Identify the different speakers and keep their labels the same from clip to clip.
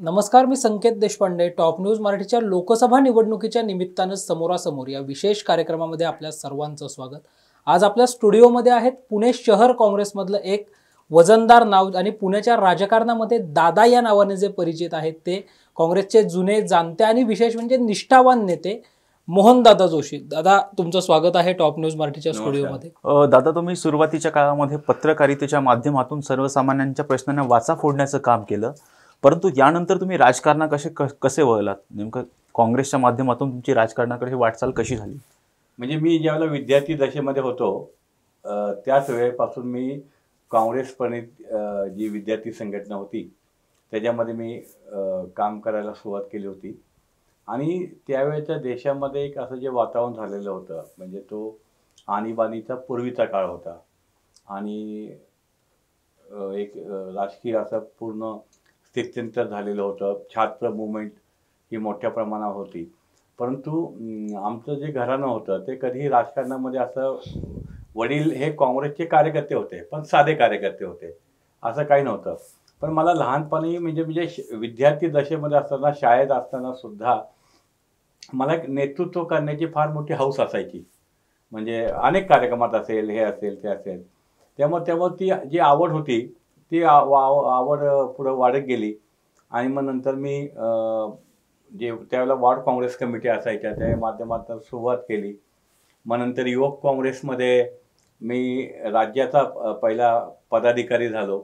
Speaker 1: नमस्कार, मी संकेत Deshpande. Top news मराठीच्या लोकसभा निवडणुकीच्या निमित्तानं समोरासमोर या विशेष कार्यक्रमामध्ये आपल्या सर्वांचं स्वागत. आज आपल्या स्टुडिओमध्ये आहेत पुणे शहर काँग्रेसमधलं एक वजनदार नाव आणि पुण्याच्या राजकारणामध्ये दादा या नावाने जे परिचित आहेत ते काँग्रेसचे जुने जाणते आणि विशेष म्हणजे निष्ठावान नेते मोहनदादा जोशी. दादा, तुमचं स्वागत आहे टॉप न्यूज मराठीच्या स्टुडिओमध्ये.
Speaker 2: दादा, तुम्ही सुरुवातीच्या काळामध्ये पत्रकारितेच्या माध्यमातून सर्वसामान्यांच्या प्रश्नांना वाचा फोडण्याचं काम केलं, परंतु यानंतर तुम्ही राजकारणाकडे कसे वळलात? नेमकं काँग्रेसच्या माध्यमातून तुमची राजकारणाकडे वाटचाल कशी झाली?
Speaker 3: म्हणजे मी ज्यावेळेला विद्यार्थी दशेमध्ये होतो त्याच वेळेपासून मी काँग्रेसपणे जी विद्यार्थी संघटना होती त्याच्यामध्ये मी काम करायला सुरुवात केली होती. आणि त्यावेळेच्या देशामध्ये एक असं जे वातावरण झालेलं होतं म्हणजे तो आणीबाणीचा पूर्वीचा काळ होता आणि एक राजकीय असं पूर्ण स्थित्यंतर झालेलं होतं. छात्र मुवमेंट ही मोठ्या प्रमाणावर होती, परंतु आमचं जे घराणं होतं ते कधीही राजकारणामध्ये असं, वडील हे काँग्रेसचे कार्यकर्ते होते पण साधे कार्यकर्ते होते असं काही नव्हतं. पण मला लहानपणी म्हणजे विद्यार्थी दशेमध्ये असताना शाळेत असताना सुद्धा मला नेतृत्व करण्याची फार मोठी हौस असायची. म्हणजे अनेक कार्यक्रमात असेल, हे असेल ते असेल, त्यामुळे ती जी आवड होती ती आवड पुढं वाढत गेली. आणि मग नंतर मी जे त्यावेळेला वॉर्ड काँग्रेस कमिटी असायच्या त्या माध्यमातून सुरुवात केली. मग नंतर युवक काँग्रेसमध्ये मी राज्याचा पहिला पदाधिकारी झालो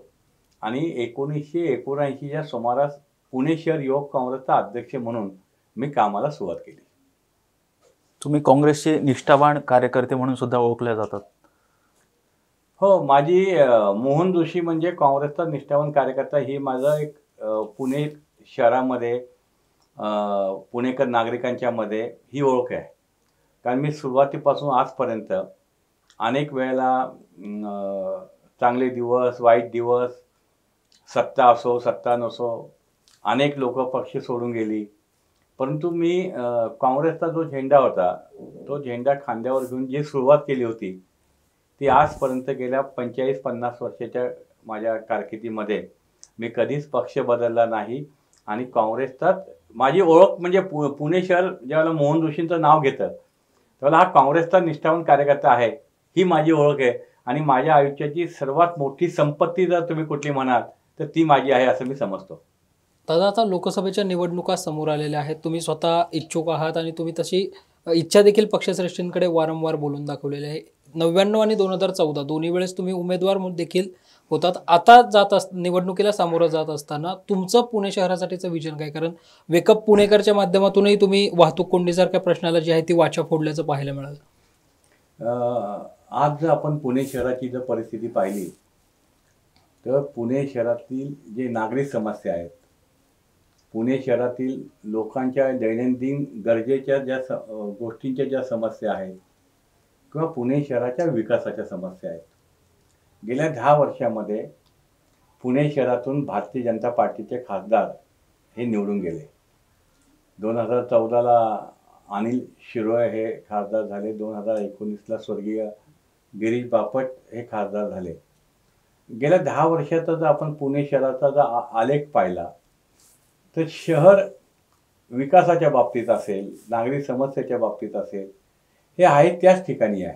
Speaker 3: आणि 1979च्या सुमारास पुणे शहर युवक काँग्रेसचा अध्यक्ष म्हणून मी कामाला सुरुवात केली.
Speaker 2: तुम्ही काँग्रेसचे निष्ठावान कार्यकर्ते म्हणून सुद्धा ओळखले जातात.
Speaker 3: हो, माझी मोहन जोशी म्हणजे काँग्रेसचा निष्ठावान कार्यकर्ता ही माझं एक पुणे शहरामध्ये पुणेकर नागरिकांच्या मध्ये ही ओळख आहे. कारण मी सुरुवातीपासून आजपर्यंत अनेक वेळेला चांगले दिवस, वाईट दिवस, सत्ता असो सत्ता नसो, अनेक लोक पक्ष सोडून गेली, परंतु मी काँग्रेसचा जो झेंडा होता तो झेंडा खांद्यावर घेऊन जी सुरुवात केली होती ती आजपर्यंत गेल्या 45-50 वर्षाच्या माझ्या कारकिर्दीमध्ये मी कधीच पक्ष बदलला नाही. आणि काँग्रेसचाच माझी ओळख म्हणजे पुणे शहर ज्यावेळेला मोहन जोशींचं नाव घेतं त्यावेळेला हा काँग्रेसचा निष्ठावान कार्यकर्ता आहे ही माझी ओळख आहे. आणि माझ्या आयुष्याची सर्वात मोठी संपत्ती जर तुम्ही कुठली म्हणाल तर ती माझी आहे असं मी समजतो.
Speaker 1: दादा, आता लोकसभेच्या निवडणुका समोर आलेल्या आहेत. तुम्ही स्वतः इच्छुक आहात आणि तुम्ही तशी इच्छा देखील पक्षश्रेष्ठींकडे वारंवार बोलून दाखवलेली आहे. 99 आणि 2014 दोन्ही वेळेस तुम्ही उमेदवार देखील होतात. आता निवडणुकीला सामोरं जात असताना तुमचं पुणे शहरासाठीचं विजन काय? कारण वेकअप पुणेकरच्या माध्यमातूनही तुम्ही वाहतूक कोंडीसारख्या प्रश्नाला जी आहे ती वाचा फोडल्याचं पाहायला मिळालं.
Speaker 3: आज जर आपण पुणे शहराची जर परिस्थिती पाहिली तर पुणे शहरातील जे नागरी समस्या आहेत, पुणे शहरातील लोकांच्या दैनंदिन गरजेच्या ज्या गोष्टींच्या ज्या समस्या आहेत किंवा पुणे शहराच्या विकासाच्या समस्या आहेत, गेल्या 10 वर्षामध्ये पुणे शहरातून भारतीय जनता पार्टीचे खासदार हे निवडून गेले. 2014ला अनिल शिरोळे हे खासदार झाले. 2019ला स्वर्गीय गिरीश बापट हे खासदार झाले. गेल्या 10 वर्षाचा जर आपण पुणे शहराचा जर आलेख पाहिला तर शहर विकासाच्या बाबतीत असेल, नागरी समस्येच्या बाबतीत असेल, हे आहे त्याच ठिकाणी आहे.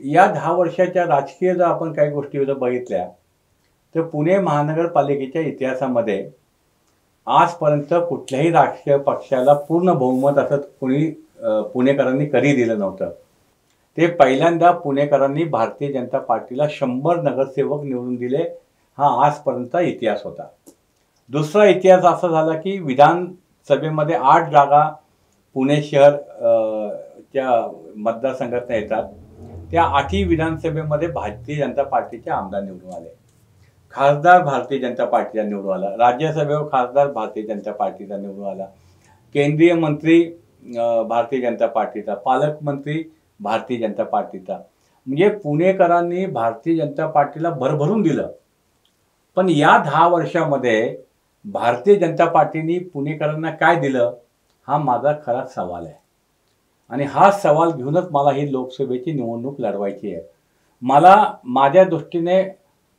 Speaker 3: या 10 वर्षाच्या राजकीय जर आपण काही गोष्टी जर बघितल्या तर पुणे महानगरपालिकेच्या इतिहासामध्ये आजपर्यंत कुठल्याही राजकीय पक्षाला पूर्ण बहुमत असं कोणी पुणेकरांनी कधी दिलं नव्हतं. ते पहिल्यांदा पुणेकरांनी भारतीय जनता पार्टीला 100 नगरसेवक निवडून दिले. हा आजपर्यंतचा इतिहास होता. दुसरा इतिहास असा झाला की विधानसभेमध्ये 8 जागा पुणे शहर च्या मतदारसंघात येतात. त्या 8ही विधानसभेमध्ये भारतीय जनता पार्टीचे आमदार निवडून आले. खासदार भारतीय जनता पार्टीचा निवडून आला. राज्यसभेवर खासदार भारतीय जनता पार्टीचा निवडून आला. केंद्रीय मंत्री भारतीय जनता पार्टीचा, पालकमंत्री भारतीय जनता पार्टीचा. म्हणजे पुणेकरांनी भारतीय जनता पार्टीला भरभरून दिलं. पण या 10 वर्षामध्ये भारतीय जनता पार्टीने पुणेकरांना काय दिलं हा माझा खरा सवाल आहे. आणि हा सवाल घेऊनच मला ही लोकसभेची निवडणूक लढवायची आहे. मला माझ्या दृष्टीने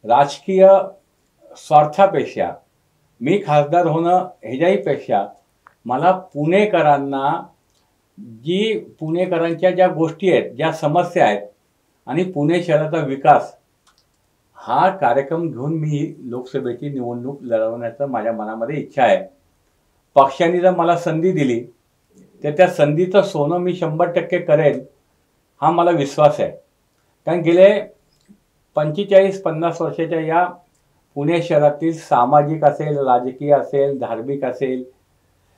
Speaker 3: राजकीय स्वार्थापेक्षा मी खासदार होणं ह्याच्याही पेक्षा मला पुणेकरांना पुणेकरांच्या ज्या गोष्टी आहेत, ज्या समस्या आहेत आणि पुणे शहराचा विकास हा कार्यक्रम घेऊन मी लोकसभेची निवडणूक लढवण्याचं माझ्या मनामध्ये इच्छा आहे. पक्षाने जर मला संधी दिली तर त्या संधीचं सोनं मी 100% करेन हा मला विश्वास आहे. कारण गेले 45-50 वर्षाच्या या पुणे शहरातील सामाजिक असेल, राजकीय असेल, धार्मिक असेल,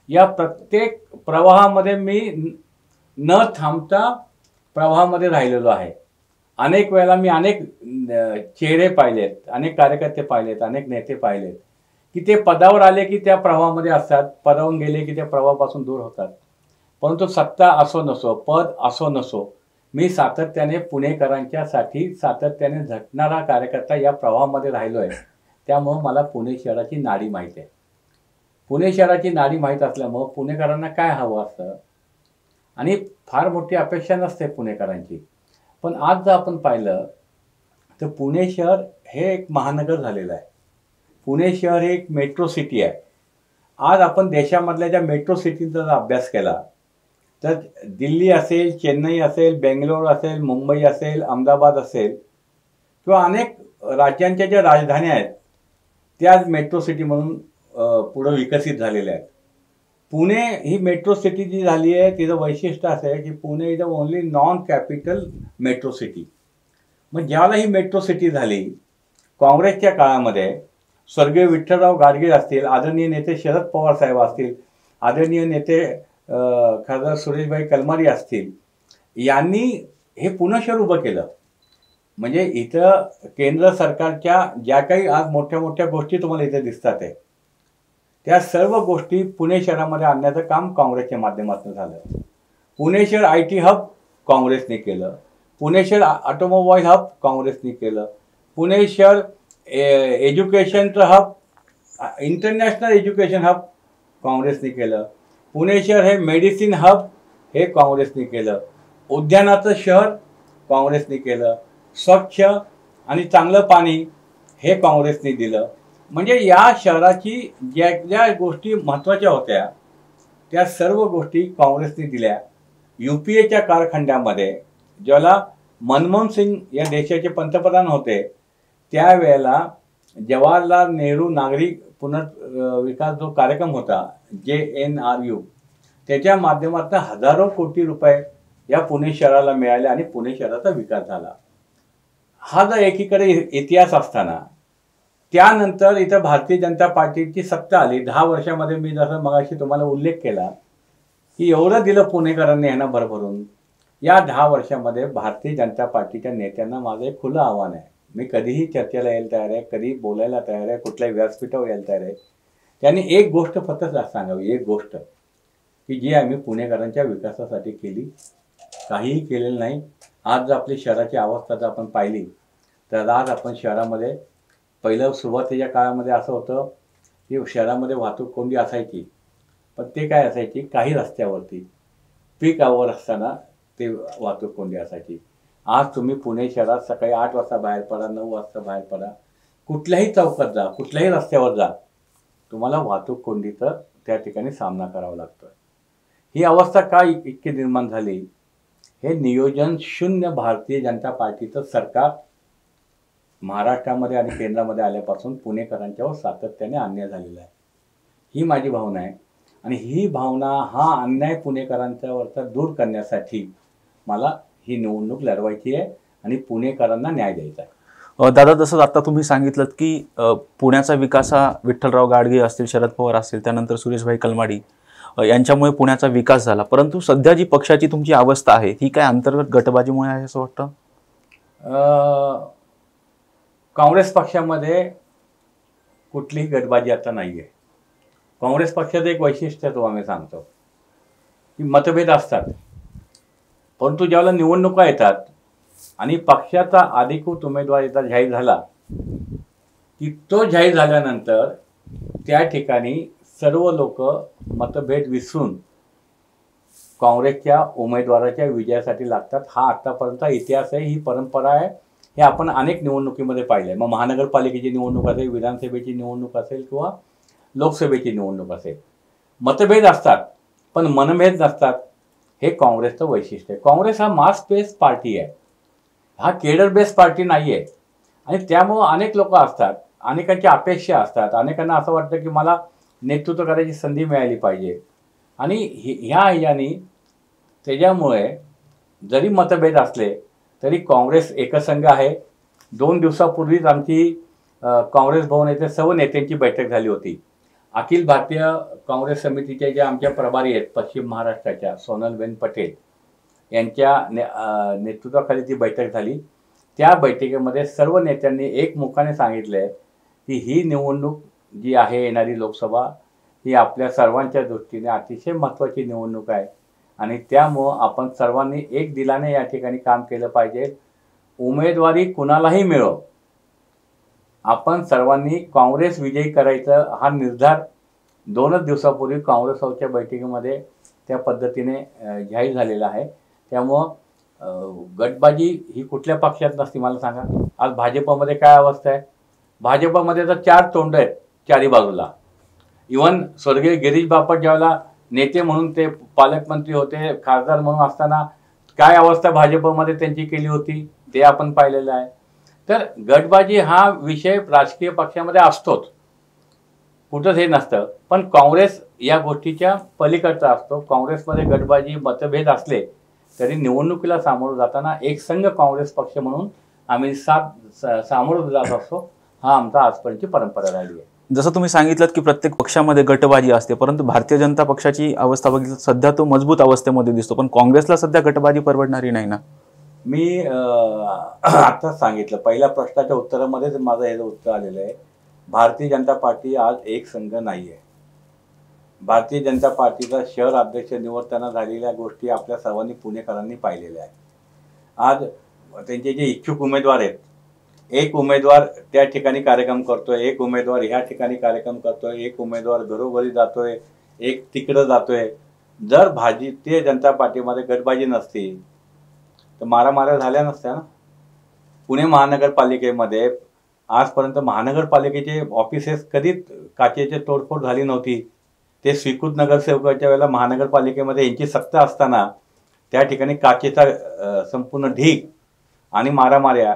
Speaker 3: या प्रत्येक प्रवाहामध्ये मी न थांबता प्रवाहामध्ये राहिलेलो आहे. अनेक वेळेला मी अनेक चेहरे पाहिलेत, अनेक कार्यकर्ते पाहिलेत, अनेक नेते पाहिलेत की ते पदावर आले की त्या प्रवाहामध्ये असतात, पदावरून गेले की त्या प्रवाहापासून दूर होतात. परंतु सत्ता असो नसो, पद असो नसो, मी सातत्याने पुणेकरांच्यासाठी सातत्याने झटणारा कार्यकर्ता या प्रवाहामध्ये राहिलो आहे. त्यामुळं मला पुणे शहराची नाडी माहीत आहे. पुणे शहराची नाडी माहीत असल्यामुळं पुणेकरांना काय हवं असतं आणि फार मोठी अपेक्षा नसते पुणेकरांची. पण आज जर आपण पाहिलं तर पुणे शहर हे एक महानगर झालेलं आहे. पुणे शहर हे एक मेट्रो सिटी आहे. आज आपण देशामधल्या ज्या मेट्रो सिटींचा जर अभ्यास केला तर दिल्ली असेल, चेन्नई असेल, बेंगलोर असेल, मुंबई असेल, अहमदाबाद असेल किंवा अनेक राज्यांच्या ज्या राजधान्या आहेत त्या मेट्रो सिटी म्हणून पुढं विकसित झालेल्या आहेत. पुणे ही मेट्रो सिटी जी झाली आहे तिचं वैशिष्ट्य असं आहे की Pune is the only non capital metro city. मग ज्यावेळेला ही मेट्रो सिटी झाली, काँग्रेसच्या काळामध्ये स्वर्गीय विठ्ठलराव गाडगीळ असतील, आदरणीय नेते शरद पवार साहेब असतील, आदरणीय नेते खासदार सुरेशभाई कलमाडी असतील, यांनी हे पुणे शहर उभं केलं. म्हणजे इथं केंद्र सरकारच्या ज्या काही आज मोठ्या मोठ्या गोष्टी तुम्हाला इथे दिसतात आहे त्या सर्व गोष्टी पुणे शहरामध्ये आणण्याचं काम काँग्रेसच्या माध्यमातून झालं. पुणे शहर IT हब काँग्रेसने केलं, पुणे शहर ऑटोमोबाईल हब काँग्रेसने केलं, पुणे शहर एज्युकेशनचं हब, इंटरनॅशनल एज्युकेशन हब काँग्रेसने केलं, पुणे शहर हे मेडिसिन हब हे काँग्रेसने केलं, उद्यानाचं शहर काँग्रेसने केलं, स्वच्छ आणि चांगलं पाणी हे काँग्रेसने दिलं. म्हणजे या शहराची ज्या ज्या गोष्टी महत्त्वाच्या होत्या त्या सर्व गोष्टी काँग्रेसने दिल्या. UPAच्या कालखंडामध्ये ज्याला मनमोहन सिंग या देशाचे पंतप्रधान होते त्यावेळेला जवाहरलाल नेहरू नागरी पुनर्विकास जो कार्यक्रम होता JNRU त्याच्या माध्यमातून हजारो कोटी रुपये या पुणे शहराला मिळाले आणि पुणे शहराचा विकास झाला. हा जर एकीकडे इतिहास असताना त्यानंतर इथं भारतीय जनता पार्टीची सत्ता आली. 10 वर्षामध्ये मी जसं मगाशी तुम्हाला उल्लेख केला की एवढं दिलं पुणेकरांनी यांना भरभरून. या 10 वर्षामध्ये भारतीय जनता पार्टीच्या नेत्यांना माझं एक खुलं आव्हान आहे. मी कधीही चर्चेला यायला तयार आहे, कधी बोलायला तयार आहे, कुठल्याही व्यासपीठावर यायला तयार आहे. त्यांनी एक गोष्ट फक्त सांगावी, एक गोष्ट की जी आम्ही पुणेकरांच्या विकासासाठी केली, काहीही केलेलं नाही. आज जर आपली शहराची अवस्था जर आपण पाहिली तर आज आपण शहरामध्ये पहिलं सुरुवातीच्या काळामध्ये असं होतं की शहरामध्ये वाहतूक कोंडी असायची, पण ते काय असायची काही रस्त्यावरती पीक आवर असताना ते वाहतूक कोंडी असायची. आज तुम्ही पुणे शहरात सकाळी 8 वाजता बाहेर पडा, 9 वाजता बाहेर पडा, कुठल्याही चौकात जा, कुठल्याही रस्त्यावर जा, तुम्हाला वाहतूक कोंडीचा त्या ठिकाणी सामना करावा लागतो. ही अवस्था का इतकी निर्माण झाली? हे नियोजन शून्य भारतीय जनता पार्टीचं सरकार महाराष्ट्रामध्ये आणि केंद्रामध्ये आल्यापासून पुणेकरांच्यावर सातत्याने अन्याय झालेला आहे. ही माझी भावना आहे आणि ही भावना, हा अन्याय पुणेकरांच्यावरचा दूर करण्यासाठी मला ही निवडणूक लढवायची आहे आणि पुणेकरांना न्याय द्यायचा आहे.
Speaker 2: दादा, जसं आता तुम्ही सांगितलं की पुण्याचा विकास हा विठ्ठलराव गाडगे असतील, शरद पवार असतील, त्यानंतर सुरेशभाई कलमाडी यांच्यामुळे पुण्याचा विकास झाला. परंतु सध्या जी पक्षाची तुमची अवस्था आहे ही काय अंतर्गत गटबाजीमुळे आहे असं वाटतं?
Speaker 3: काँग्रेस पक्षामध्ये कुठलीही गटबाजी आता नाही आहे. काँग्रेस पक्षाचं एक वैशिष्ट्य तो आम्ही सांगतो की मतभेद असतात, परंतु ज्यावेळेला निवडणुका येतात आणि पक्षाचा अधिकृत उमेदवार एकदा जाहीर झाला की तो जाहीर झाल्यानंतर त्या ठिकाणी सर्व लोक मतभेद विसरून काँग्रेसच्या उमेदवाराच्या विजयासाठी लागतात. हा आतापर्यंत इतिहास आहे, ही परंपरा आहे. हे आपण अनेक निवडणुकीमध्ये पाहिलं आहे. मग महानगरपालिकेची निवडणूक असेल, विधानसभेची निवडणूक असेल किंवा लोकसभेची निवडणूक असेल. मतभेद असतात पण मनभेद नसतात. हे काँग्रेसचं वैशिष्ट्य आहे. काँग्रेस हा मास बेस्ड पार्टी आहे, हा केडर बेस्ड पार्टी नाही आहे. आणि त्यामुळं अनेक लोक असतात, अनेकांची अपेक्षा असतात, अनेकांना असं वाटतं की मला नेतृत्व करायची संधी मिळाली पाहिजे. आणि ह्या ह्यानी त्याच्यामुळे जरी मतभेद असले तरी काँग्रेस एकसंघ आहे. 2 दिवसापूर्वीच आमची काँग्रेस भवन येथे सर्व नेत्यांची बैठक झाली होती. अखिल भारतीय काँग्रेस समितीच्या ज्या आमच्या प्रभारी आहेत पश्चिम महाराष्ट्राच्या सोनलबेन पटेल यांच्या नेतृत्वाखाली ती बैठक झाली. त्या बैठकीमध्ये सर्व नेत्यांनी एकमुखाने सांगितलं आहे की ही निवडणूक जी आहे येणारी लोकसभा ही आपल्या सर्वांच्या दृष्टीने अतिशय महत्त्वाची निवडणूक आहे. आणि त्यामुळं आपण सर्वांनी एक दिलाने या ठिकाणी काम केलं पाहिजे. उमेदवारी कुणालाही मिळो, आपण सर्वांनी काँग्रेस विजयी करायचं हा निर्धार 2च दिवसापूर्वी काँग्रेस हाऊसच्या बैठकीमध्ये त्या पद्धतीने जाहीर झालेला आहे. त्यामुळं गटबाजी ही कुठल्या पक्षात नसते मला सांगा. आज भाजपमध्ये काय अवस्था आहे? भाजपमध्ये तर 4 तोंड आहेत चारी बाजूला. इव्हन स्वर्गीय गिरीश बापट ज्यावेळेला नेते म्हणून ते पालकमंत्री होते, खासदार म्हणून असताना काय अवस्था भाजपमध्ये त्यांची केली होती ते आपण पाहिलेलं आहे. तर गटबाजी हा विषय राजकीय पक्षामध्ये असतोच, कुठंच हे नसतं. पण काँग्रेस या गोष्टीच्या पलीकडचा असतो. काँग्रेसमध्ये गटबाजी मतभेद असले तरी निवडणुकीला सामोरं जाताना एक संघ काँग्रेस पक्ष म्हणून आम्ही सामोरं जात असतो. हा आमचा आजपर्यंतची परंपरा राहिली आहे.
Speaker 2: जसं तुम्ही सांगितलं की प्रत्येक पक्षामध्ये गटबाजी असते, परंतु भारतीय जनता पक्षाची अवस्था बघितली सध्या तो मजबूत अवस्थेमध्ये दिसतो, पण काँग्रेसला सध्या गटबाजी परवडणारी नाही ना.
Speaker 3: मी आत्ताच सांगितलं, पहिल्या प्रश्नाच्या उत्तरामध्येच माझं हे उत्तर आलेलं आहे. भारतीय जनता पार्टी आज एक संघ नाही आहे. भारतीय जनता पार्टीचा शहर अध्यक्ष निवडताना झालेल्या गोष्टी आपल्या सर्वांनी पुणेकरांनी पाहिलेल्या आहेत. आज त्यांचे जे इच्छुक उमेदवार आहेत, एक उमेदवार त्या ठिकाणी कार्यक्रम करतोय, एक उमेदवार ह्या ठिकाणी कार्यक्रम करतोय, एक उमेदवार घरोघरी जातोय, एक तिकडं जातोय. जर भारतीय जनता पार्टीमध्ये गटबाजी नसती तर मारामाऱ्या झाल्या नसत्या ना. पुणे महानगरपालिकेमध्ये आजपर्यंत महानगरपालिकेचे ऑफिसेस कधीच काचेचे तोडफोड झाली नव्हती. ते स्वीकृत नगरसेवकाच्या वेळेला महानगरपालिकेमध्ये यांची सत्ता असताना त्या ठिकाणी काचेचा संपूर्ण ढीग आणि मारामाऱ्या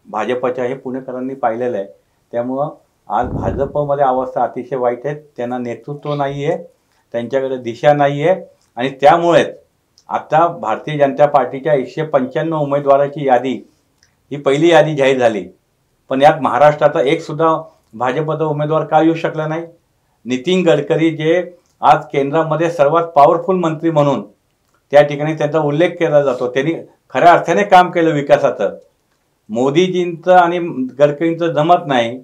Speaker 3: भाजपच्या हे पुणेकरांनी पाहिलेलं आहे. त्यामुळं आज भाजपमध्ये अवस्था अतिशय वाईट आहे. त्यांना नेतृत्व नाही आहे, त्यांच्याकडे दिशा नाही आहे. आणि त्यामुळेच आता भारतीय जनता पार्टीच्या 195 उमेदवाराची यादी ही पहिली यादी जाहीर झाली, पण यात महाराष्ट्राचा एकसुद्धा भाजपचा उमेदवार का येऊ शकला नाही. नितीन गडकरी जे आज केंद्रामध्ये सर्वात पॉवरफुल मंत्री म्हणून त्या ठिकाणी त्यांचा उल्लेख केला जातो, त्यांनी खऱ्या अर्थाने काम केलं विकासाचं. मोदीजींचं आणि गडकरींचं जमत नाही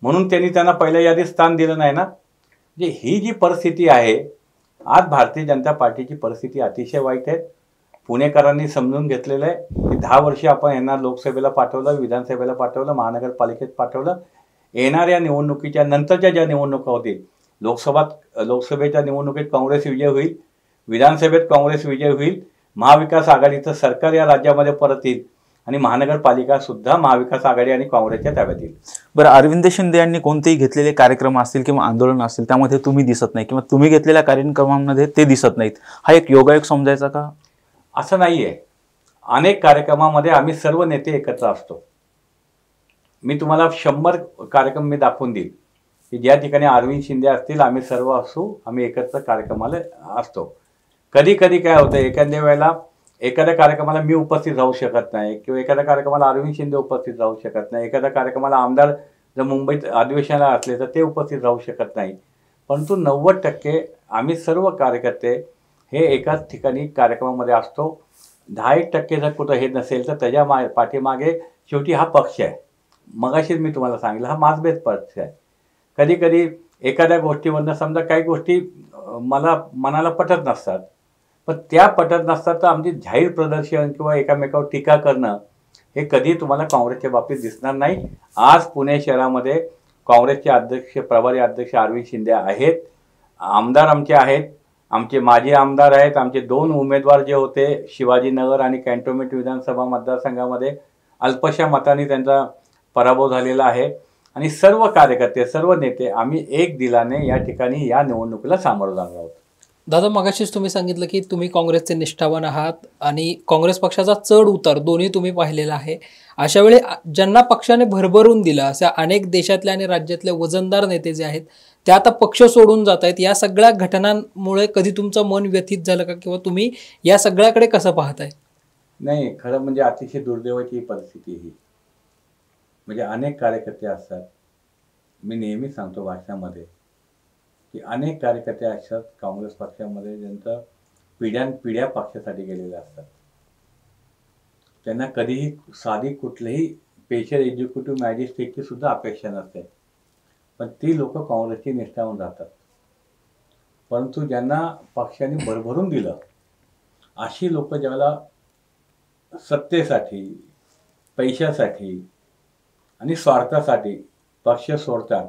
Speaker 3: म्हणून त्यांनी त्यांना पहिल्या यादीत स्थान दिलं नाही ना. म्हणजे ही जी परिस्थिती आहे आज भारतीय जनता पार्टीची परिस्थिती अतिशय वाईट आहे. पुणेकरांनी समजून घेतलेलं आहे की 10 वर्षे आपण यांना लोकसभेला पाठवलं, विधानसभेला पाठवलं, महानगरपालिकेत पाठवलं. येणाऱ्या निवडणुकीच्या नंतरच्या ज्या निवडणुका होतील, लोकसभेच्या निवडणुकीत काँग्रेस विजय होईल, विधानसभेत काँग्रेस विजय होईल, महाविकास आघाडीचं सरकार या राज्यामध्ये परत येईल आणि महानगरपालिका सुद्धा महाविकास आघाडी आणि काँग्रेसच्या ताब्यात येईल.
Speaker 2: बरं, अरविंद शिंदे यांनी कोणतेही घेतलेले कार्यक्रम असतील किंवा आंदोलन असतील त्यामध्ये तुम्ही दिसत नाही किंवा तुम्ही घेतलेल्या कार्यक्रमांमध्ये ते दिसत नाहीत, हा एक योगायोग समजायचा का?
Speaker 3: असं नाही आहे. अनेक कार्यक्रमामध्ये आम्ही सर्व नेते एकत्र असतो. मी तुम्हाला 100 कार्यक्रम मी दाखवून देईल की ज्या ठिकाणी अरविंद शिंदे असतील, आम्ही सर्व असू, आम्ही एकत्र कार्यक्रमाला असतो. कधी कधी काय होतं, एखाद्या वेळेला एखाद्या कार्यक्रमाला मी उपस्थित राहू शकत नाही किंवा एखाद्या कार्यक्रमाला अरविंद शिंदे उपस्थित राहू शकत नाही, एखाद्या कार्यक्रमाला आमदार जर मुंबईत अधिवेशनाला असले तर ते उपस्थित राहू शकत नाही. परंतु 90% आम्ही सर्व कार्यकर्ते हे एकाच ठिकाणी कार्यक्रमामध्ये असतो. 10% जर कुठं हे नसेल तर त्याच्या पाठीमागे शेवटी हा पक्ष आहे. मगाशीच मी तुम्हाला सांगितलं, हा मासबेद पक्ष आहे. कधी कधी एखाद्या गोष्टीवरनं समजा काही गोष्टी मनाला पटत नसतात, पण त्या पटत नसतात तर आमची जाहीर प्रदर्शन किंवा एकामेकावर टीका करणं हे कधी तुम्हाला काँग्रेसच्या बाबतीत दिसणार नाही. आज पुणे शहरामध्ये काँग्रेसचे अध्यक्ष, प्रभारी अध्यक्ष अरविंद शिंदे आहेत, आमदार आमचे आहेत, आमचे माजी आमदार आहेत. आमचे 2 उमेदवार जे होते शिवाजीनगर आणि कॅन्टोन्मेंट विधानसभा मतदारसंघामध्ये अल्पशा मताने त्यांचा पराभव झालेला आहे. आणि सर्व कार्यकर्ते, सर्व नेते आम्ही एक दिलाने या ठिकाणी या निवडणुकीला सामोरं जाणार आहोत.
Speaker 1: दादा, मगाशीच तुम्ही सांगितलं की तुम्ही काँग्रेसचे निष्ठावान आहात आणि काँग्रेस पक्षाचा चढ उतार दोन्ही तुम्ही पाहिलेला आहे. अशा वेळी ज्यांना पक्षाने भरभरून दिलं, अशा अनेक देशातले आणि राज्यातले वजनदार नेते जे आहेत ते आता पक्ष सोडून जात आहेत. या सगळ्या घटनांमुळे कधी तुमचं मन व्यथित झालं का, किंवा तुम्ही या सगळ्याकडे कसं पाहताय?
Speaker 3: नाही, खरं म्हणजे अतिशय दुर्दैवाची परिस्थिती ही. म्हणजे अनेक कार्यकर्ते असतात, मी नेहमी सांगतो भाषणामध्ये की अनेक कार्यकर्ते असतात काँग्रेस पक्षामध्ये ज्यांचं पिढ्यानपिढ्या पक्षासाठी गेलेले असतात. त्यांना कधीही साधी कुठलीही स्पेशल एक्झिक्युटिव्ह मॅजिस्ट्रेटची सुद्धा अपेक्षा नसते, पण ती लोक काँग्रेसची निष्ठावून राहतात. परंतु ज्यांना पक्षाने भरभरून दिलं, अशी लोक ज्यावेळेला सत्तेसाठी, पैशासाठी आणि स्वार्थासाठी पक्ष सोडतात,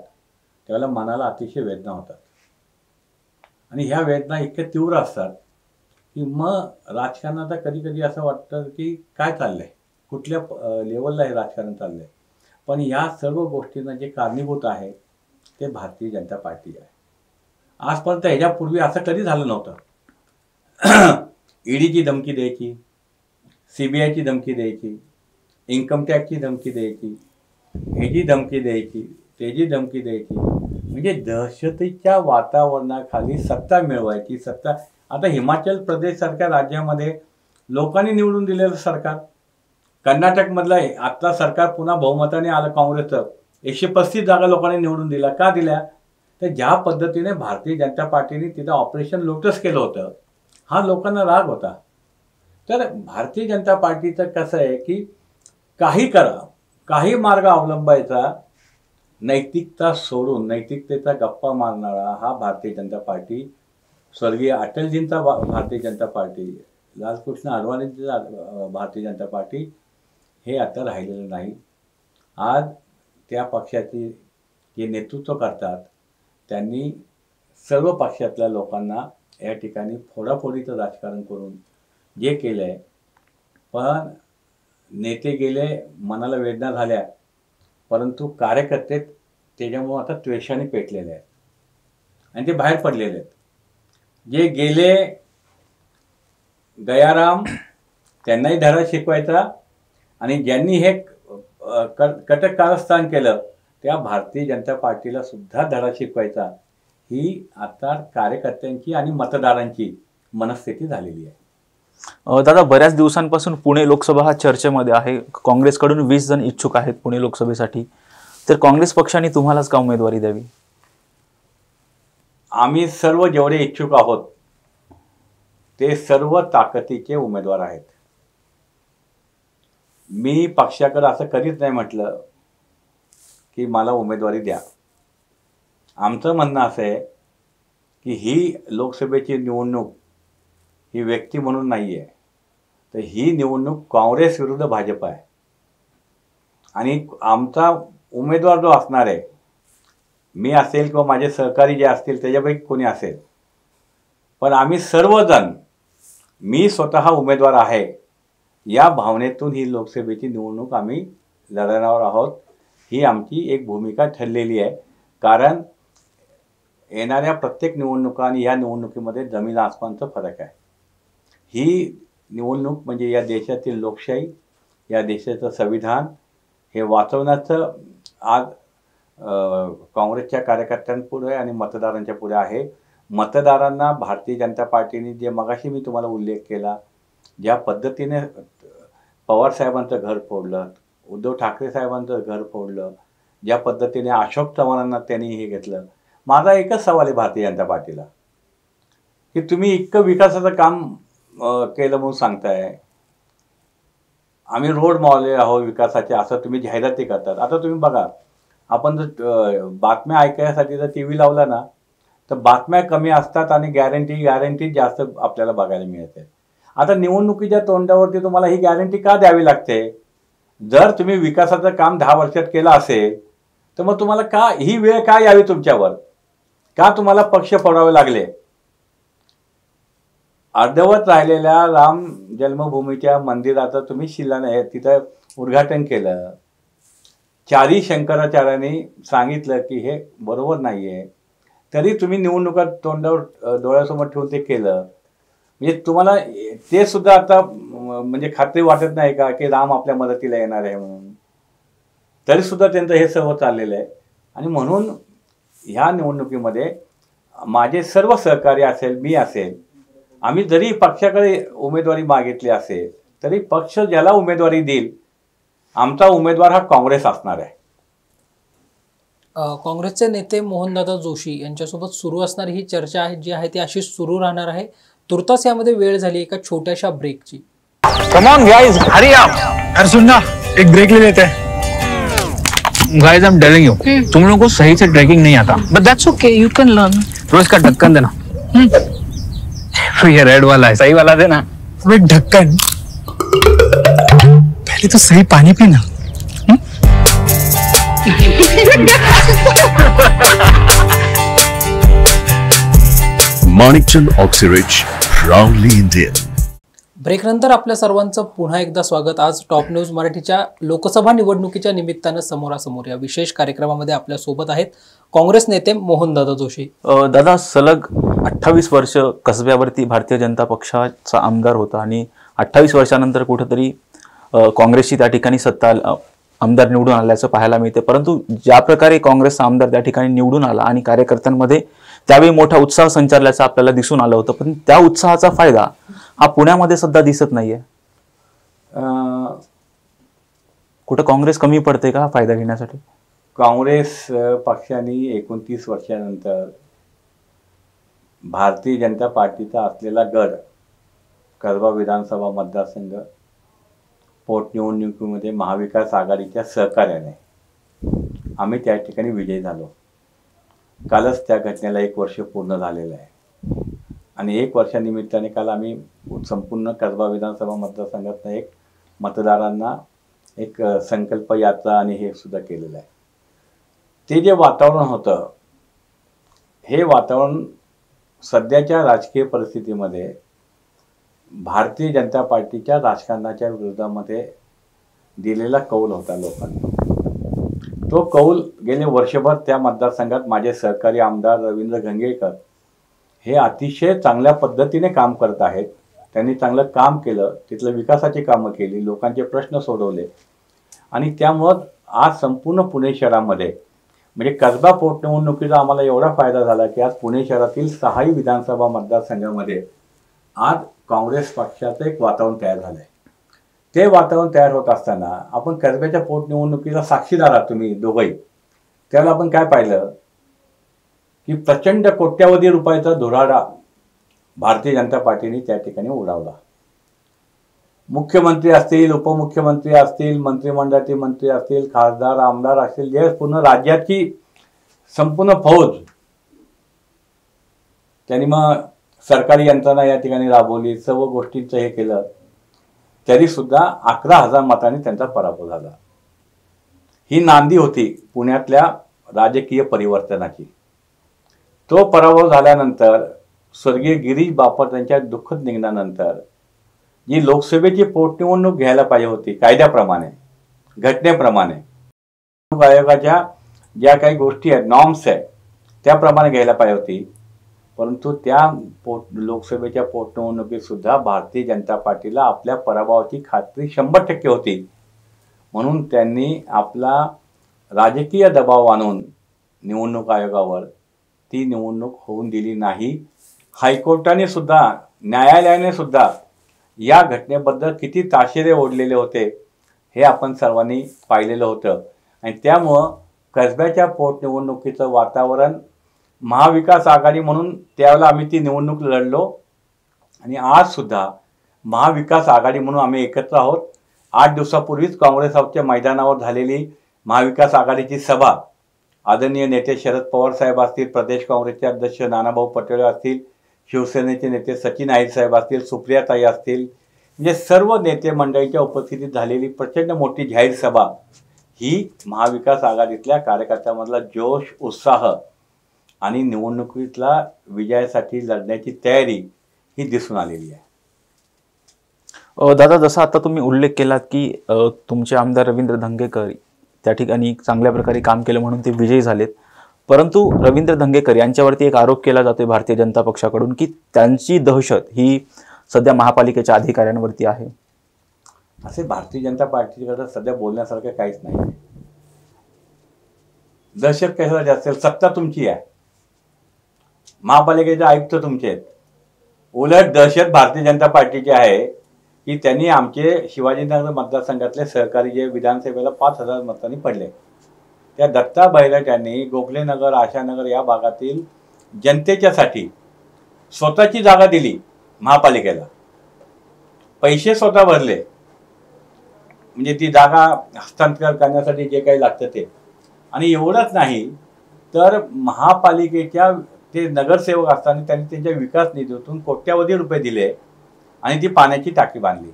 Speaker 3: त्यावेळेला मनाला अतिशय वेदना होतात. आणि ह्या वेदना इतक्या तीव्र असतात की मग राजकारणाचा कधी कधी असं वाटतं की काय चाललंय, कुठल्या लेवलला हे राजकारण चाललंय. पण या सर्व गोष्टींना जे कारणीभूत आहे ते भारतीय जनता पार्टी आहे. आजपर्यंत ह्याच्यापूर्वी असं कधी झालं नव्हतं. ईडीची धमकी द्यायची, CBIची धमकी द्यायची, इन्कम टॅक्सची धमकी द्यायची, ह्याची धमकी द्यायची, त्याची धमकी द्यायची. म्हणजे दहशतीच्या वातावरणाखाली सत्ता मिळवायची. सत्ता आता हिमाचल प्रदेशसारख्या राज्यामध्ये लोकांनी निवडून दिलेलं सरकार, कर्नाटकमधलं आत्ता सरकार पुन्हा बहुमताने आलं काँग्रेसचं, 135 जागा लोकांनी निवडून दिला. का दिल्या? तर ज्या पद्धतीने भारतीय जनता पार्टीने तिथं ऑपरेशन लोटस केलं होतं, हा लोकांना राग होता. तर भारतीय जनता पार्टीचं कसं आहे की काही करा, काही मार्ग अवलंबायचा, नैतिकता सोडून नैतिकतेचा गप्पा मारणारा हा भारतीय जनता पार्टी, स्वर्गीय अटलजींचा भारतीय जनता पार्टी, लालकृष्ण अडवाणींचा भारतीय जनता पार्टी, हे आता राहिलेलं नाही. आज त्या पक्षाची जे नेतृत्व करतात त्यांनी सर्व पक्षातल्या लोकांना या ठिकाणी फोडाफोडीचं राजकारण करून जे केलं आहे. पण नेते गेले, मनाला वेदना झाल्या, परंतु कार्यकर्ते त्याच्यामुळे आता त्वेषाने पेटलेले आहेत आणि ते बाहेर पडलेले आहेत. जे गेले गयाराम, त्यांनाही धडा शिकवायचा, आणि ज्यांनी हे कटक कारस्थान केलं त्या भारतीय जनता पार्टीला सुद्धा धडा शिकवायचा. ही आता कार्यकर्त्यांची आणि मतदारांची मनस्थिती झालेली आहे.
Speaker 2: दादा, बऱ्याच दिवसांपासून पुणे लोकसभा हा चर्चेमध्ये आहे. काँग्रेसकडून 20 जण इच्छुक आहेत पुणे लोकसभेसाठी. तर काँग्रेस पक्षाने तुम्हालाच का उमेदवारी द्यावी?
Speaker 3: आम्ही सर्व जेवढे इच्छुक आहोत ते सर्व ताकदीचे उमेदवार आहेत. मी पक्षाकडे असं कधीच नाही म्हटलं की मला उमेदवारी द्या. आमचं म्हणणं असं आहे की ही लोकसभेची निवडणूक ही व्यक्ती म्हणून नाही आहे, तर ही निवडणूक काँग्रेस विरुद्ध भाजप आहे. आणि आमचा उमेदवार जो असणार आहे, मी असेल किंवा माझे सहकारी जे असतील त्याच्यापैकी कोणी असेल, पण आम्ही सर्वजण, मी स्वतः उमेदवार आहे या भावनेतून ही लोकसभेची निवडणूक आम्ही लढवणार आहोत. ही आमची एक भूमिका ठरलेली आहे. कारण येणाऱ्या प्रत्येक निवडणुका आणि या निवडणुकीमध्ये जमीन आसमानचा फरक आहे. ही निवडणूक म्हणजे या देशातील लोकशाही, या देशाचं संविधान हे वाचवण्याचं आज काँग्रेसच्या कार्यकर्त्यांपुढे आणि मतदारांच्या पुढे आहे. मतदारांना भारतीय जनता पार्टीने जे मगाशी मी तुम्हाला उल्लेख केला, ज्या पद्धतीने पवारसाहेबांचं घर फोडलं, उद्धव ठाकरे साहेबांचं घर फोडलं, ज्या पद्धतीने अशोक चव्हाणांना त्यांनी हे घेतलं, माझा एकच सवाल आहे भारतीय जनता पार्टीला की तुम्ही इतकं विकासाचं काम केलं म्हणून सांगताय, आम्ही रोड मावले आहोत विकासाचे, असं तुम्ही जाहिराती करतात. आता तुम्ही बघा, आपण जर बातम्या ऐकण्यासाठी जर TV लावला ना तर बातम्या कमी असतात आणि गॅरंटी जास्त आपल्याला बघायला मिळते. आता निवडणुकीच्या तोंडावरती तुम्हाला ही गॅरंटी का द्यावी लागते? जर तुम्ही विकासाचं काम 10 वर्षात केलं असेल तर मग तुम्हाला का ही वेळ का यावी तुमच्यावर? का तुम्हाला पक्ष फोडावे लागले? अर्धवट राहिलेल्या राम जन्मभूमीच्या मंदिराचं तुम्ही तिथं उद्घाटन केलं. चारही शंकराचार्यांनी सांगितलं की हे बरोबर नाही आहे, तरी तुम्ही निवडणुका तोंडावर डोळ्यासमोर ठेवून ते केलं. म्हणजे तुम्हाला ते सुद्धा आता म्हणजे खात्री वाटत नाही का की राम आपल्या मदतीला येणार आहे म्हणून? तरी सुद्धा त्यांचं हे सर्व चाललेलं आहे. आणि म्हणून ह्या निवडणुकीमध्ये माझे सर्व सहकारी असेल, मी असेल, आम्ही जरी पक्षाकडे उमेदवारी मागितली असेल तरी पक्ष ज्याला उमेदवारी देईल आमचा उमेदवार हा काँग्रेस असणार आहे.
Speaker 1: काँग्रेसचे नेते मोहनदादा जोशी यांच्यासोबत सुरू असणारी ही चर्चा आहे जी आहे ती अशीच सुरू राहणार आहे. तुर्तास यामध्ये वेळ झाली एका छोट्याशा ब्रेकची.
Speaker 4: Come on guys, hurry up. यार सुन ना, एक ब्रेक ले लेते हैं. Guys, I'm telling you, तुम लोगों को सही से ट्रैकिंग नहीं आता. But that's okay, you can learn. तो इसका ढक्कन देना. तो ये रेड वाला है, सही वाला देना.
Speaker 5: वे ढक्कन, पहले तो सही पानी पीना.
Speaker 6: Manikchand Oxyrich, proudly Indian.
Speaker 1: ब्रेकनंतर आपल्या सर्वांचं पुन्हा एकदा स्वागत. आज टॉप न्यूज मराठीच्या लोकसभा निवडणुकीच्या निमित्तानं समोरासमोर या विशेष कार्यक्रमामध्ये आपल्या सोबत आहेत काँग्रेस नेते मोहनदादा जोशी.
Speaker 2: दादा, सलग 28 वर्ष कसब्यावरती भारतीय जनता पक्षाचा आमदार होता आणि 28 वर्षानंतर कुठेतरी काँग्रेसची त्या ठिकाणी सत्ता आमदार निवडून आल्याचं पाहायला मिळते. परंतु ज्या प्रकारे काँग्रेसचा आमदार त्या ठिकाणी निवडून आला आणि कार्यकर्त्यांमध्ये त्यावेळी मोठा उत्साह संचारल्याचं आपल्याला दिसून आलं होतं, पण त्या उत्साहाचा फायदा हा पुण्यामध्ये सध्या दिसत नाहीये. कुठं काँग्रेस कमी पडते का फायदा घेण्यासाठी?
Speaker 3: काँग्रेस पक्षाने 29 वर्षानंतर भारतीय जनता पार्टीचा असलेला गड कसबा विधानसभा मतदारसंघ पोटनिवडणुकीमध्ये महाविकास आघाडीच्या सहकार्याने आम्ही त्या ठिकाणी विजयी झालो. कालच त्या घटनेला 1 वर्ष पूर्ण झालेलं आहे आणि 1 वर्षानिमित्ताने काल आम्ही संपूर्ण कसबा विधानसभा मतदारसंघातनं एक मतदारांना एक संकल्प यात्रा आणि हे सुद्धा केलेलं आहे. ते जे वातावरण होतं, हे वातावरण सध्याच्या राजकीय परिस्थितीमध्ये भारतीय जनता पार्टीच्या राजकारणाच्या विरोधामध्ये दिलेला कौल होता लोकांनी. तो कौल गेले वर्षभर त्या मतदारसंघात माझे सहकारी आमदार रवींद्र गंगेकर हे अतिशय चांगल्या पद्धतीने काम करत आहेत. त्यांनी चांगलं काम केलं, तिथलं विकासाची कामं केली, लोकांचे प्रश्न सोडवले आणि त्यामुळं आज संपूर्ण पुणे शहरामध्ये म्हणजे कसबा पोटनिवडणुकीचा आम्हाला एवढा फायदा झाला की आज पुणे शहरातील 6ही विधानसभा मतदारसंघामध्ये आज काँग्रेस पक्षाचं एक वातावरण तयार झालं आहे. ते वातावरण तयार होत असताना आपण कसब्याच्या पोटनिवडणुकीला साक्षीदार आहात तुम्ही दोघंही. त्यावेळेला आपण काय पाहिलं की प्रचंड कोट्यावधी रुपयाचा धुराडा भारतीय जनता पार्टीने त्या ठिकाणी उडवला. मुख्यमंत्री असतील, उपमुख्यमंत्री असतील, मंत्रिमंडळातील मंत्री असतील, खासदार आमदार असतील, जे पूर्ण राज्याची संपूर्ण फौज त्यांनी मग सरकारी यंत्रणा या ठिकाणी राबवली, सर्व गोष्टींचं हे केलं, तरी सुद्धा 11,000 मतांनी त्यांचा पराभव झाला. ही नांदी होती पुण्यातल्या राजकीय परिवर्तनाची. तो पराभव झाल्यानंतर स्वर्गीय गिरीश बापट यांच्या दुःखद निधनानंतर जी लोकसभेची पोटनिवडणूक घ्यायला पाहिजे होती कायद्याप्रमाणे, घटनेप्रमाणे, निवडणूक आयोगाच्या ज्या काही गोष्टी आहेत, नॉर्म्स आहेत, त्याप्रमाणे घ्यायला पाहिजे होती. परंतु त्या लोकसभेच्या पोटनिवडणुकीत सुद्धा भारतीय जनता पार्टीला आपल्या पराभवाची खात्री 100% होती. म्हणून त्यांनी आपला राजकीय दबाव आणून निवडणूक आयोगावर ती निवडणूक होऊन दिली नाही. हायकोर्टाने सुद्धा, न्यायालयाने सुद्धा या घटनेबद्दल किती ताशेरे ओढलेले होते हे आपण सर्वांनी पाहिलेलं होतं. आणि त्यामुळं कसब्याच्या पोटनिवडणुकीचं वातावरण महाविकास आघाडी म्हणून त्यावेळेला आम्ही ती निवडणूक लढलो आणि आज सुद्धा महाविकास आघाडी म्हणून आम्ही एकत्र आहोत. 8 दिवसापूर्वीच काँग्रेस हाऊसच्या मैदानावर झालेली महाविकास आघाडीची सभा आदरणीय नेते शरद पवार साहेब असतील, प्रदेश काँग्रेसचे अध्यक्ष नानाभाऊ पटोले असतील, शिवसेनेचे नेते सचिन आहिर साहेब असतील, सुप्रियाताई असतील, म्हणजे सर्व नेते मंडळीच्या उपस्थितीत झालेली प्रचंड मोठी जाहीर सभा ही महाविकास आघाडीतल्या कार्यकर्त्यांमधला जोश, उत्साह आणि निवडणुकीतला विजयासाठी लढण्याची तयारी ही दिसून आलेली आहे.
Speaker 2: दादा, जसा आता तुम्ही उल्लेख केलात की तुमचे आमदार रवींद्र धंगेकर त्या ठिकाणी चांगल्या प्रकारे काम केलं म्हणून ते विजयी झालेत. परंतु रवींद्र धंगेकर यांच्यावरती एक आरोप केला जातोय भारतीय जनता पक्षाकडून की त्यांची दहशत ही सध्या महापालिकेच्या अधिकाऱ्यांवरती आहे.
Speaker 3: असे भारतीय जनता पार्टीकडे सध्या बोलण्यासारखं काहीच नाही. दहशत कशासाठी असेल? सत्ता तुमची आहे, महापालिकेचे आयुक्त तुमचे आहेत. उलट दहशत भारतीय जनता पार्टीची आहे की त्यांनी आमचे शिवाजीनगर मतदारसंघातले सहकारी जे विधानसभेला 5,000 मतांनी पडले, त्या दत्ता बैलट यांनी गोखलेनगर, आशानगर या भागातील जनतेच्यासाठी स्वतःची जागा दिली महापालिकेला, पैसे स्वतः भरले, म्हणजे ती जागा हस्तांतर करण्यासाठी जे काही लागतं ते. आणि एवढंच नाही तर महापालिकेच्या ते नगरसेवक असताना त्यांनी त्यांच्या विकास निधीतून कोट्यावधी रुपये दिले आणि ती पाण्याची टाकी बांधली.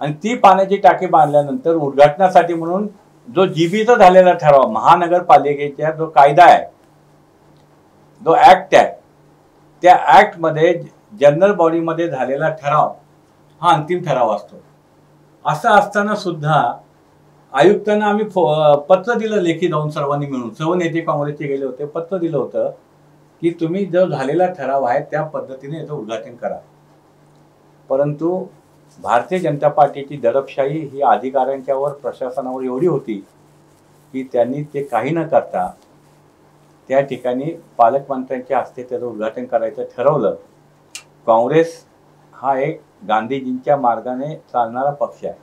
Speaker 3: आणि ती पाण्याची टाकी बांधल्यानंतर उद्घाटनासाठी म्हणून जो जीबीचा झालेला ठराव, महानगरपालिकेचा जो कायदा आहे, जो ऍक्ट आहे, त्या ऍक्टमध्ये जनरल बॉडीमध्ये झालेला ठराव हा अंतिम ठराव असतो. असं असताना सुद्धा आयुक्तांना आम्ही पत्र दिलं लेखी जाऊन सर्वांनी मिळून, सर्व नेते काँग्रेसचे गेले होते, पत्र दिलं होतं की तुम्ही जो झालेला ठराव आहे त्या पद्धतीने याचं उद्घाटन करा. परंतु भारतीय जनता पार्टीची दडपशाही ही अधिकाऱ्यांच्यावर, प्रशासनावर एवढी होती की त्यांनी ते काही न करता त्या ठिकाणी पालकमंत्र्यांच्या हस्ते त्याचं उद्घाटन करायचं ठरवलं. काँग्रेस हा एक गांधीजींच्या मार्गाने चालणारा पक्ष आहे.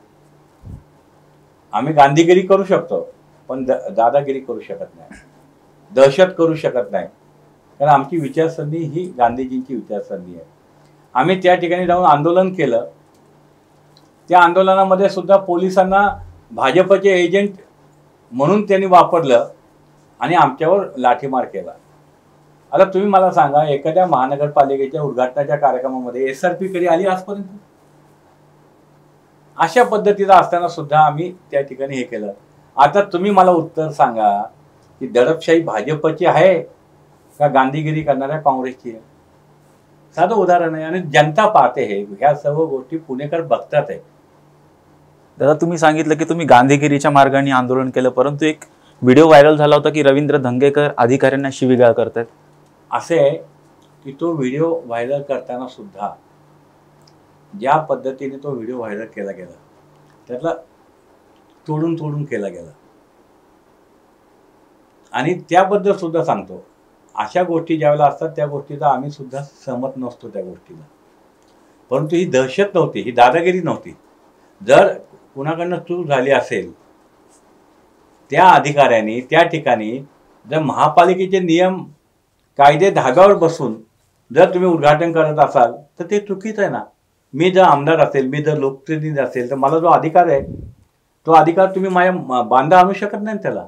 Speaker 3: आम्ही गांधीगिरी करू शकतो पण दादागिरी करू शकत नाही, दहशत करू शकत नाही, कारण आमची विचारसरणी ही गांधीजींची विचारसरणी आहे. आम्ही त्या ठिकाणी जाऊन आंदोलन केलं. त्या आंदोलनामध्ये सुद्धा पोलिसांना भाजपचे एजंट म्हणून त्यांनी वापरलं आणि आमच्यावर लाठीमार केला. आता तुम्ही मला सांगा, एखाद्या महानगरपालिकेच्या उद्घाटनाच्या कार्यक्रमामध्ये SRP कधी आली आजपर्यंत? अशा पद्धतीचा असताना सुद्धा आम्ही त्या ठिकाणी हे केलं. आता तुम्ही मला उत्तर सांगा की दडपशाही भाजपची आहे का गांधीगिरी करणाऱ्या काँग्रेसची आहे? साधं उदाहरण आहे आणि जनता पाहते हे, ह्या सर्व गोष्टी पुणेकर बघतात आहे.
Speaker 2: दादा, तुम्ही सांगितलं की तुम्ही गांधीगिरीच्या मार्गाने आंदोलन केलं, परंतु एक व्हिडिओ व्हायरल झाला होता की रवींद्र धंगेकर अधिकाऱ्यांना शिवीगाळ करतात.
Speaker 3: असे आहे की तो व्हिडिओ व्हायरल करताना सुद्धा ज्या पद्धतीने तो व्हिडिओ व्हायरल केला गेला त्यातला तोडून केला गेला. आणि त्याबद्दल सुद्धा सांगतो, अशा गोष्टी ज्यावेळेला असतात त्या गोष्टीचा आम्ही सुद्धा सहमत नसतो त्या गोष्टीला. परंतु ही दहशत नव्हती, ही दादागिरी नव्हती. जर कुणाकडनं चूक झाली असेल, त्या अधिकाऱ्यांनी त्या ठिकाणी जर महापालिकेचे नियम कायदे धाब्यावर बसून जर तुम्ही उद्घाटन करत असाल तर ते चुकीचं आहे ना. मी जर आमदार असेल, मी जर लोकप्रतिनिधी असेल तर मला जो अधिकार आहे तो अधिकार तुम्ही माझ्या बांधा आणू शकत नाही त्याला.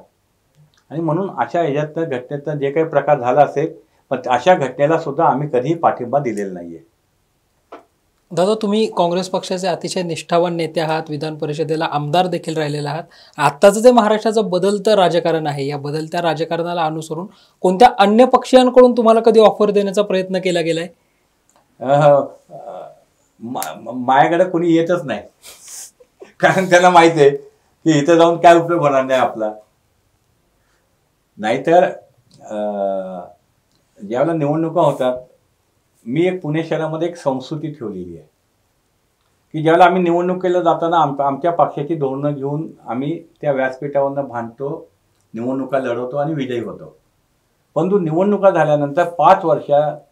Speaker 3: आणि म्हणून अशा ह्याच्यातनं घटनेतनं जे काही प्रकार झाला असेल, पण अशा घटनेला सुद्धा आम्ही कधीही पाठिंबा दिलेला नाहीये.
Speaker 1: दादा, तुम्ही काँग्रेस पक्षाचे अतिशय निष्ठावान नेते आहात, विधान परिषदेला आमदार देखील राहिलेला आहात. आत्ताचं जे महाराष्ट्राचं बदलतं राजकारण आहे, या बदलत्या राजकारणाला अनुसरून कोणत्या अन्य पक्षीयांकडून तुम्हाला कधी ऑफर देण्याचा प्रयत्न केला गेलाय?
Speaker 3: माझ्याकडे कोणी येतच नाही, कारण त्यांना माहिती आहे की इथं जाऊन काय उपयोग होणार नाही आपला. नाहीतर ज्यावेळेला निवडणुका होतात, मी एक पुणे शहरामध्ये एक संस्कृती ठेवलेली आहे की ज्यावेळेला आम्ही निवडणुकीला जाताना आमच्या पक्षाची धोरणं घेऊन आम्ही त्या व्यासपीठावरनं भांडतो, निवडणुका लढवतो आणि विजयी होतो. परंतु निवडणुका झाल्यानंतर 5 वर्ष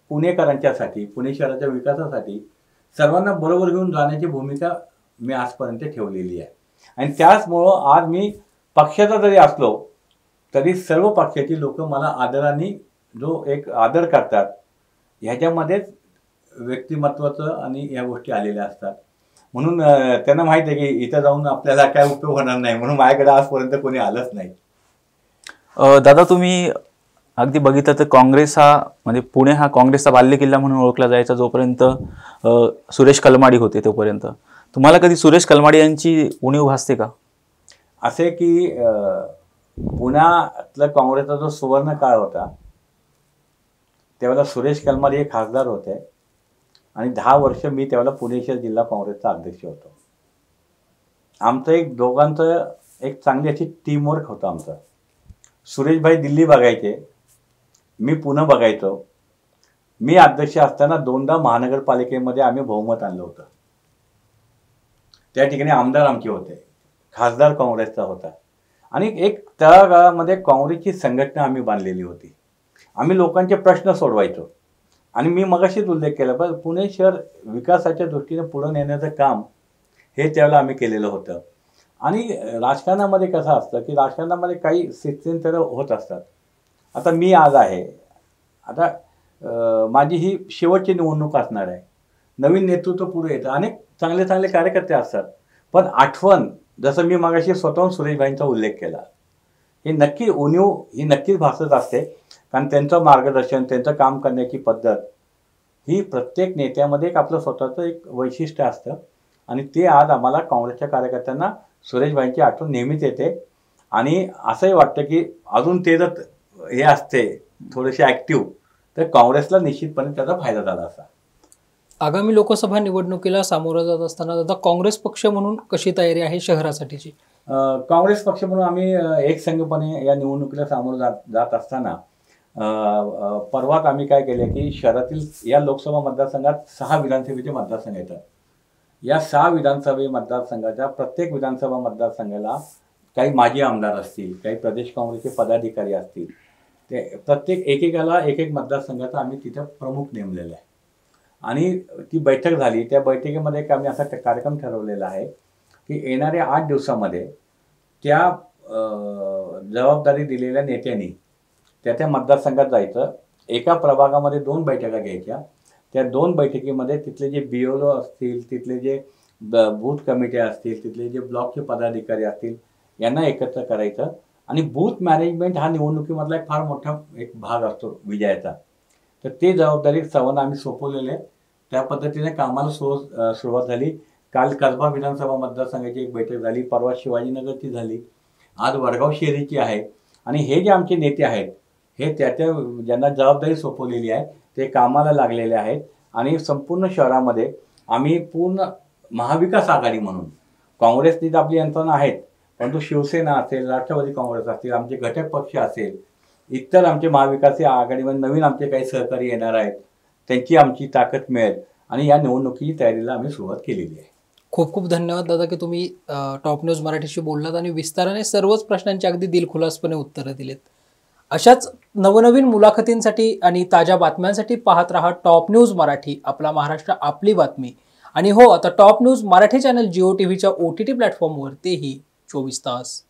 Speaker 3: पुणेकरांच्यासाठी, पुणे शहराच्या विकासासाठी सर्वांना बरोबर घेऊन जाण्याची भूमिका मी आजपर्यंत ठेवलेली आहे. आणि त्याचमुळं आज मी पक्षाचा जरी असलो तरी सर्व पक्षाची लोक मला आदराने जो एक आदर करतात, ह्याच्यामध्येच व्यक्तिमत्वाचं आणि या गोष्टी आलेल्या असतात. म्हणून त्यांना माहिती आहे की इथं जाऊन आपल्याला काय उपयोग होणार नाही, म्हणून माझ्याकडे आजपर्यंत कोणी आलंच नाही.
Speaker 2: दादा, तुम्ही अगदी बघितलं तर काँग्रेस हा म्हणजे पुणे हा काँग्रेसचा बालेकिल्ला म्हणून ओळखला जायचा जोपर्यंत सुरेश कलमाडी होते तोपर्यंत. तुम्हाला कधी सुरेश कलमाडी यांची उणीव भासते का?
Speaker 3: असे की पुण्यातला काँग्रेसचा जो सुवर्ण काळ होता त्यावेळेला सुरेश कलमाडी हे खासदार होते आणि 10 वर्ष मी त्यावेळेला पुणे शहर जिल्हा काँग्रेसचा अध्यक्ष होतो. आमचं एक दोघांचं एक चांगली अशी टीमवर्क होतं आमचं. सुरेशभाई दिल्ली बघायचे, मी पुणे बघायचो. मी अध्यक्ष असताना 2दा महानगरपालिकेमध्ये आम्ही बहुमत आणलं होतं. त्या ठिकाणी आमदार आमचे होते, खासदार काँग्रेसचा होता. आणि एक त्या काळामध्ये काँग्रेसची संघटना आम्ही बांधलेली होती. आम्ही लोकांचे प्रश्न सोडवायचो. आणि मी मगाशीच उल्लेख केला, पण पुणे शहर विकासाच्या दृष्टीने पुढे नेण्याचं काम हे त्यावेळेला आम्ही केलेलं होतं. आणि राजकारणामध्ये कसं असतं की राजकारणामध्ये काही स्थित्यंतर होत असतात. आता मी आज आहे, आता माझी ही शेवटची निवडणूक असणार आहे. नवीन नेतृत्व पुढे येतं, अनेक चांगले चांगले कार्यकर्ते असतात. पण आठवण, जसं मी मगाशी स्वतःहून सुरेशभाईंचा उल्लेख केला, हे नक्की उणीव ही नक्कीच भासत असते. कारण त्यांचं मार्गदर्शन, त्यांचं काम करण्याची पद्धत ही प्रत्येक नेत्यामध्ये एक आपलं स्वतःचं एक वैशिष्ट्य असतं. आणि ते आज आम्हाला काँग्रेसच्या कार्यकर्त्यांना सुरेशभाईंची आठवण नेहमीच येते. आणि असंही वाटतं की अजून ते जर हे असते थोडेसे ॲक्टिव्ह, तर काँग्रेसला निश्चितपणे त्याचा फायदा झाला असता.
Speaker 1: आगामी लोकसभा निवडणुकीला सामोरं जात असताना आता काँग्रेस पक्ष म्हणून कशी तयारी आहे शहरासाठीची?
Speaker 3: काँग्रेस पक्ष म्हणून आम्ही एकसंघपणे या निवडणुकीला सामोरं जात असताना परवाच आम्ही काय केले की शहरातील या लोकसभा मतदारसंघात 6 विधानसभेचे मतदारसंघ येतात. या 6 विधानसभा मतदारसंघाच्या प्रत्येक विधानसभा मतदारसंघाला काही माजी आमदार असतील, काही प्रदेश काँग्रेसचे पदाधिकारी असतील, ते प्रत्येक एकेकाला एक एक मतदारसंघाचा आम्ही तिथं प्रमुख नेमलेला आहे. आणि ती बैठक झाली. त्या बैठकीमध्ये एक आम्ही असा कार्यक्रम ठरवलेला आहे की येणाऱ्या 8 दिवसामध्ये त्या जबाबदारी दिलेल्या नेत्यांनी त्या मतदारसंघात जायचं. एका प्रभागामध्ये 2 बैठका घ्यायच्या. त्या 2 बैठकीमध्ये तिथले जे BLO असतील, तिथले जे बूथ कमिटी असतील, तिथले जे ब्लॉकचे पदाधिकारी असतील, यांना एकत्र करायचं. आणि बूथ मॅनेजमेंट हा निवडणुकीमधला एक फार मोठा एक भाग असतो विजयाचा. तर ते जबाबदारी सर्वांना आम्ही सोपवलेले. त्या पद्धतीने कामाला सुरुवात झाली. काल कसबा विधानसभा मतदारसंघाची एक बैठक झाली, परवा शिवाजीनगरची झाली, आज वडगाव शहरीची आहे. आणि हे जे आमचे नेते आहेत, हे त्या ज्यांना जबाबदारी सोपवलेली आहे ते कामाला लागलेले आहेत. आणि संपूर्ण शहरामध्ये आम्ही पूर्ण महाविकास आघाडी म्हणून, काँग्रेसनी तर आपली यंत्रणा आहेत, परंतु शिवसेना असेल, राष्ट्रवादी काँग्रेस असतील, आमचे घटक पक्ष असेल, इतर आमचे महाविकास आघाडीमध्ये नवीन आमचे काही सहकारी येणार आहेत, त्यांची आमची ताकद मिळेल. आणि या निवडणुकीची तयारीला आम्ही सुरुवात केलेली आहे.
Speaker 1: खूप खूप धन्यवाद दादा की तुम्ही टॉप न्यूज मराठीशी बोललात आणि विस्ताराने सर्वच प्रश्नांची अगदी दिलखुलासपणे उत्तरं दिलीत. अशाच नवनवीन मुलाखतींसाठी आणि ताज्या बातम्यांसाठी पाहत रहा टॉप न्यूज मराठी, आपला महाराष्ट्र आपली बातमी. आणि हो, आता top news Marathi channel Jio टीव्हीच्या OTT प्लॅटफॉर्मवर तेही 24 तास.